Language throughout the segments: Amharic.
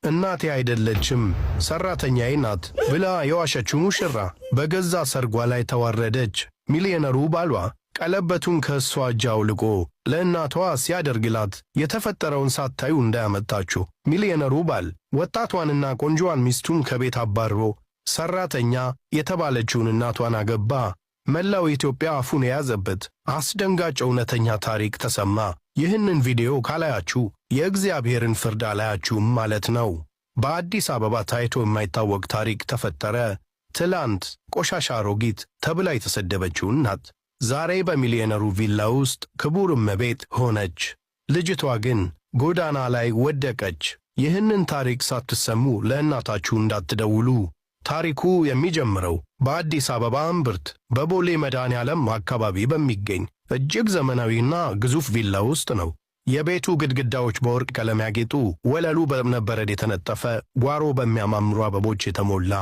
እናቴ አይደለችም ሰራተኛዬ ናት ብላ የዋሸችው ሙሽራ በገዛ ሰርጓ ላይ ተዋረደች። ሚሊዮነሩ ባሏ ቀለበቱን ከእሷ እጅ አውልቆ ለእናቷ ሲያደርግላት የተፈጠረውን ሳታዩ እንዳያመጣችሁ። ሚሊዮነሩ ባል ወጣቷንና ቆንጆዋን ሚስቱን ከቤት አባርሮ ሰራተኛ የተባለችውን እናቷን አገባ። መላው ኢትዮጵያ አፉን የያዘበት አስደንጋጭ እውነተኛ ታሪክ ተሰማ። ይህንን ቪዲዮ ካላያችሁ የእግዚአብሔርን ፍርድ አላያችሁም ማለት ነው። በአዲስ አበባ ታይቶ የማይታወቅ ታሪክ ተፈጠረ። ትላንት ቆሻሻ አሮጊት ተብላ የተሰደበችው እናት ዛሬ በሚሊዮነሩ ቪላ ውስጥ ክቡር እመቤት ሆነች። ልጅቷ ግን ጎዳና ላይ ወደቀች። ይህንን ታሪክ ሳትሰሙ ለእናታችሁ እንዳትደውሉ። ታሪኩ የሚጀምረው በአዲስ አበባ እምብርት በቦሌ መድኃኔዓለም አካባቢ በሚገኝ እጅግ ዘመናዊና ግዙፍ ቪላ ውስጥ ነው። የቤቱ ግድግዳዎች በወርቅ ቀለም ያጌጡ፣ ወለሉ በእብነበረድ የተነጠፈ፣ ጓሮ በሚያማምሩ አበቦች የተሞላ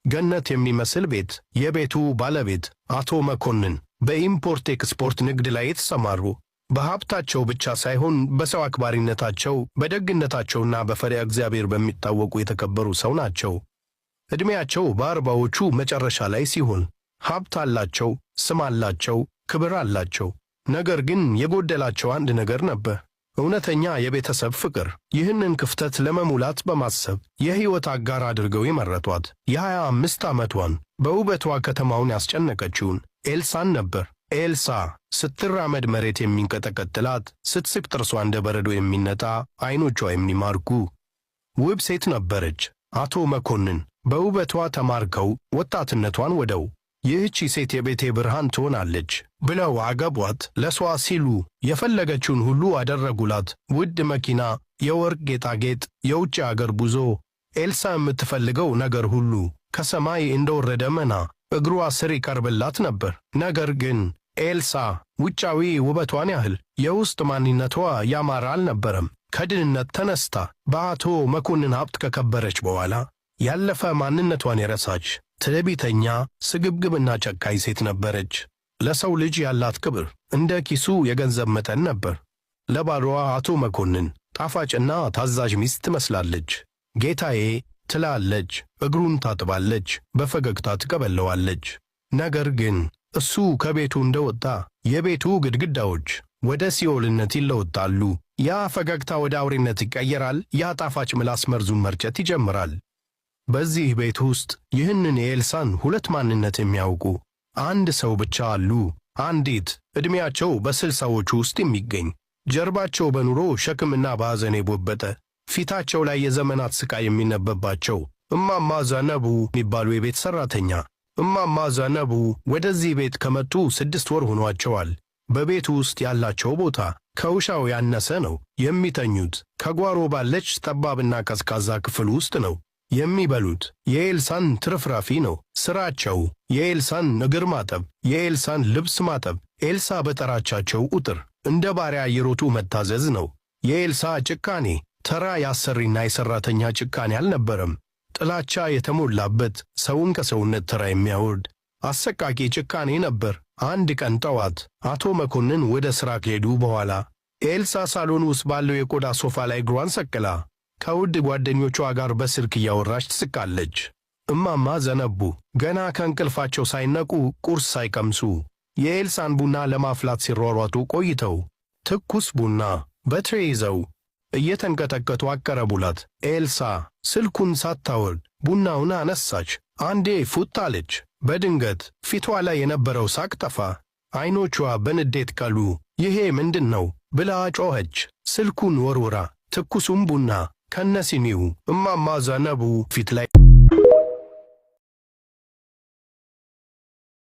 ገነት የሚመስል ቤት። የቤቱ ባለቤት አቶ መኮንን በኢምፖርት ኤክስፖርት ንግድ ላይ የተሰማሩ፣ በሀብታቸው ብቻ ሳይሆን በሰው አክባሪነታቸው፣ በደግነታቸውና በፈሪሃ እግዚአብሔር በሚታወቁ የተከበሩ ሰው ናቸው። ዕድሜያቸው በአርባዎቹ መጨረሻ ላይ ሲሆን ሀብት አላቸው፣ ስም አላቸው፣ ክብር አላቸው። ነገር ግን የጎደላቸው አንድ ነገር ነበር፣ እውነተኛ የቤተሰብ ፍቅር። ይህንን ክፍተት ለመሙላት በማሰብ የሕይወት አጋር አድርገው የመረጧት የ25 ዓመቷን በውበቷ ከተማውን ያስጨነቀችውን ኤልሳን ነበር። ኤልሳ ስትራመድ መሬት የሚንቀጠቀጥላት፣ ስትስቅ ጥርሷ እንደ በረዶ የሚነጣ፣ ዐይኖቿ የሚማርኩ ውብ ሴት ነበረች። አቶ መኮንን በውበቷ ተማርከው ወጣትነቷን ወደው ይህቺ ሴት የቤቴ ብርሃን ትሆናለች ብለው አገቧት። ለሷ ሲሉ የፈለገችውን ሁሉ አደረጉላት። ውድ መኪና፣ የወርቅ ጌጣጌጥ፣ የውጭ አገር ጉዞ። ኤልሳ የምትፈልገው ነገር ሁሉ ከሰማይ እንደወረደ መና እግሯ ስር ይቀርብላት ነበር። ነገር ግን ኤልሳ ውጫዊ ውበቷን ያህል የውስጥ ማንነቷ ያማረ አልነበረም። ከድህነት ተነስታ በአቶ መኮንን ሀብት ከከበረች በኋላ ያለፈ ማንነቷን የረሳች ትዕቢተኛ፣ ስግብግብና ጨካኝ ሴት ነበረች። ለሰው ልጅ ያላት ክብር እንደ ኪሱ የገንዘብ መጠን ነበር። ለባሏ አቶ መኮንን ጣፋጭና ታዛዥ ሚስት ትመስላለች። ጌታዬ ትላለች፣ እግሩን ታጥባለች፣ በፈገግታ ትቀበለዋለች። ነገር ግን እሱ ከቤቱ እንደወጣ የቤቱ ግድግዳዎች ወደ ሲኦልነት ይለወጣሉ። ያ ፈገግታ ወደ አውሬነት ይቀየራል። ያ ጣፋጭ ምላስ መርዙን መርጨት ይጀምራል። በዚህ ቤት ውስጥ ይህንን የኤልሳን ሁለት ማንነት የሚያውቁ አንድ ሰው ብቻ አሉ። አንዲት ዕድሜያቸው በ60ዎቹ ውስጥ የሚገኝ፣ ጀርባቸው በኑሮ ሸክምና በሐዘን የቦበጠ፣ ፊታቸው ላይ የዘመናት ስቃይ የሚነበባቸው እማማ ዘነቡ የሚባሉ የቤት ሠራተኛ። እማማ ዘነቡ ወደዚህ ቤት ከመጡ 6 ወር ሆኗቸዋል። በቤቱ ውስጥ ያላቸው ቦታ ከውሻው ያነሰ ነው። የሚተኙት ከጓሮ ባለች ጠባብና ቀዝቃዛ ክፍል ውስጥ ነው። የሚበሉት የኤልሳን ትርፍራፊ ነው። ሥራቸው የኤልሳን እግር ማጠብ፣ የኤልሳን ልብስ ማጠብ፣ ኤልሳ በጠራቻቸው ቁጥር እንደ ባሪያ እየሮጡ መታዘዝ ነው። የኤልሳ ጭካኔ ተራ የአሰሪና የሠራተኛ ጭካኔ አልነበረም። ጥላቻ የተሞላበት፣ ሰውን ከሰውነት ተራ የሚያወርድ አሰቃቂ ጭካኔ ነበር። አንድ ቀን ጠዋት አቶ መኮንን ወደ ሥራ ከሄዱ በኋላ ኤልሳ ሳሎን ውስጥ ባለው የቆዳ ሶፋ ላይ እግሯን ሰቅላ ከውድ ጓደኞቿ ጋር በስልክ እያወራች ትስቃለች። እማማ ዘነቡ ገና ከእንቅልፋቸው ሳይነቁ ቁርስ ሳይቀምሱ የኤልሳን ቡና ለማፍላት ሲሯሯጡ ቆይተው ትኩስ ቡና በትሬ ይዘው እየተንቀጠቀጡ አቀረቡላት። ኤልሳ ስልኩን ሳታወርድ ቡናውን አነሳች። አንዴ ፉት አለች። በድንገት ፊቷ ላይ የነበረው ሳቅ ጠፋ። ዐይኖቿ በንዴት ቀሉ። ይሄ ምንድን ነው ብላ ጮኸች። ስልኩን ወርውራ ትኩሱም ቡና ከነሲኒው እማማ ዘነቡ ፊት ላይ